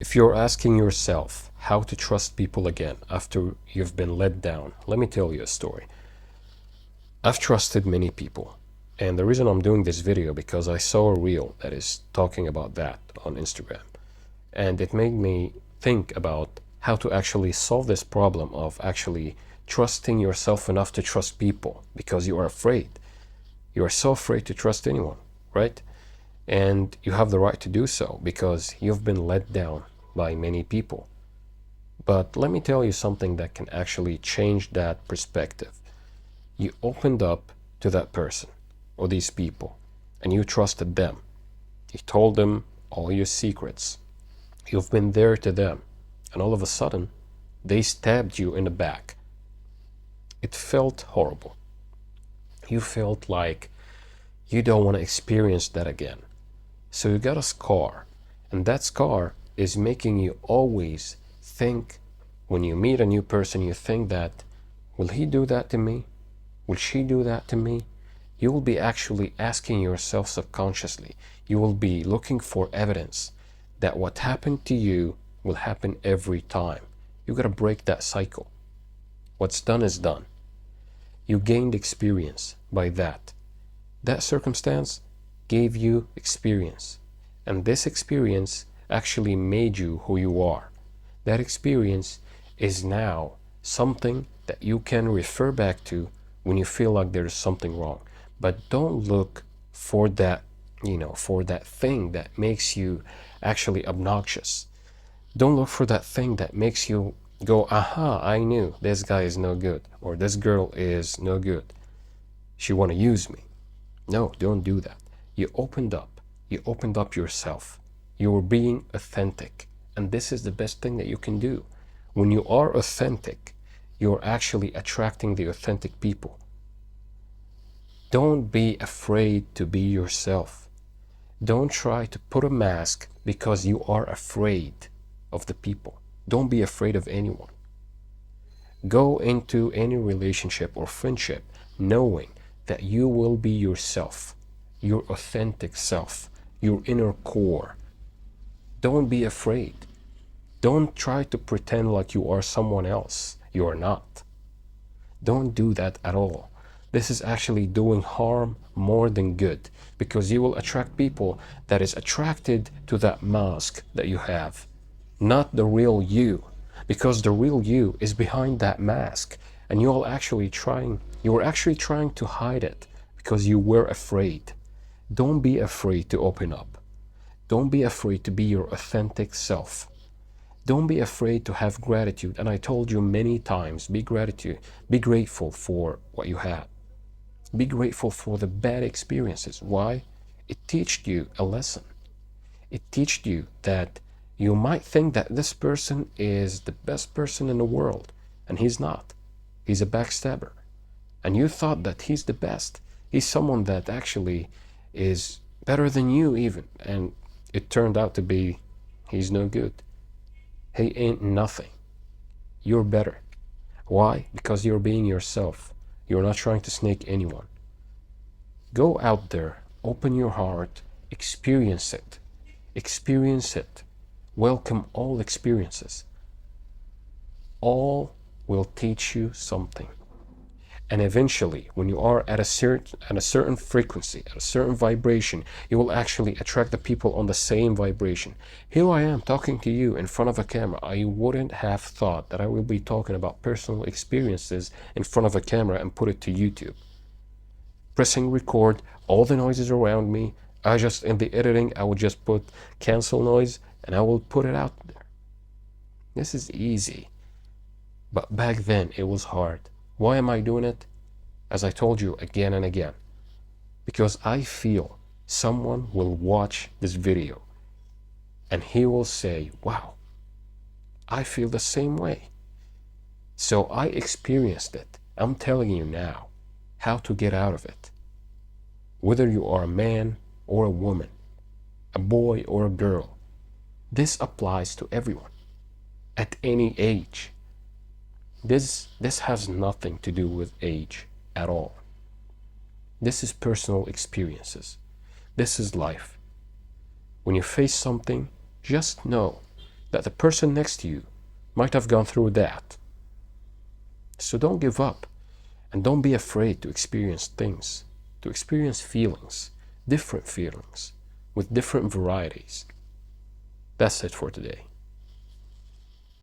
If you're asking yourself how to trust people again after you've been let down, let me tell you a story. I've trusted many people, and the reason I'm doing this video because I saw a reel that is talking about that on Instagram, and it made me think about how to actually solve this problem of actually trusting yourself enough to trust people because you are afraid. You are so afraid to trust anyone, right? And you have the right to do so because you've been let down by many people. But let me tell you something that can actually change that perspective. You opened up to that person or these people and you trusted them. You told them all your secrets. You've been there to them, and all of a sudden they stabbed you in the back. It felt horrible. You felt like you don't want to experience that again. So you got a scar, and that scar is making you always think, when you meet a new person, you think that, will he do that to me? Will she do that to me? You will be actually asking yourself subconsciously. You will be looking for evidence that what happened to you will happen every time. You got to break that cycle. What's done is done. You gained experience by that. That circumstance gave you experience, and this experience actually made you who you are. That experience is now something that you can refer back to when you feel like there's something wrong. But don't look for that, for that thing that makes you actually obnoxious. Don't look for that thing that makes you go, aha, I knew this guy is no good, or this girl is no good. She want to use me. No, don't do that. You opened up. You opened up yourself. You were being authentic. And this is the best thing that you can do. When you are authentic, you're actually attracting the authentic people. Don't be afraid to be yourself. Don't try to put a mask because you are afraid of the people. Don't be afraid of anyone. Go into any relationship or friendship knowing that you will be yourself, your authentic self, your inner core. Don't be afraid. Don't try to pretend like you are someone else. You are not. Don't do that at all. This is actually doing harm more than good, because you will attract people that is attracted to that mask that you have, not the real you, because the real you is behind that mask, and you were actually trying to hide it because you were afraid. Don't be afraid to open up. Don't be afraid to be your authentic self. Don't be afraid to have gratitude. And I told you many times, be grateful for what you had. Be grateful for the bad experiences. Why? It taught you a lesson. It taught you that you might think that this person is the best person in the world, and he's not. He's a backstabber. And you thought that he's the best. He's someone that actually is better than you even. And it turned out to be he's no good. He ain't nothing. You're better. Why? Because you're being yourself. You're not trying to snake anyone. Go out there, open your heart, experience it. Experience it. Welcome all experiences. All will teach you something. And eventually, when you are at a certain frequency, at a certain vibration, you will actually attract the people on the same vibration. Here I am talking to you in front of a camera. I wouldn't have thought that I will be talking about personal experiences in front of a camera and put it to YouTube. Pressing record, all the noises around me. In the editing, I would just put cancel noise and I will put it out there. This is easy. But back then, it was hard. Why am I doing it? As I told you again and again, because I feel someone will watch this video and he will say, wow, I feel the same way. So I experienced it. I'm telling you now how to get out of it. Whether you are a man or a woman, a boy or a girl, this applies to everyone at any age. This has nothing to do with age at all. This is personal experiences. This is life. When you face something, just know that the person next to you might have gone through that. So don't give up, and don't be afraid to experience things, to experience feelings, different feelings, with different varieties. That's it for today.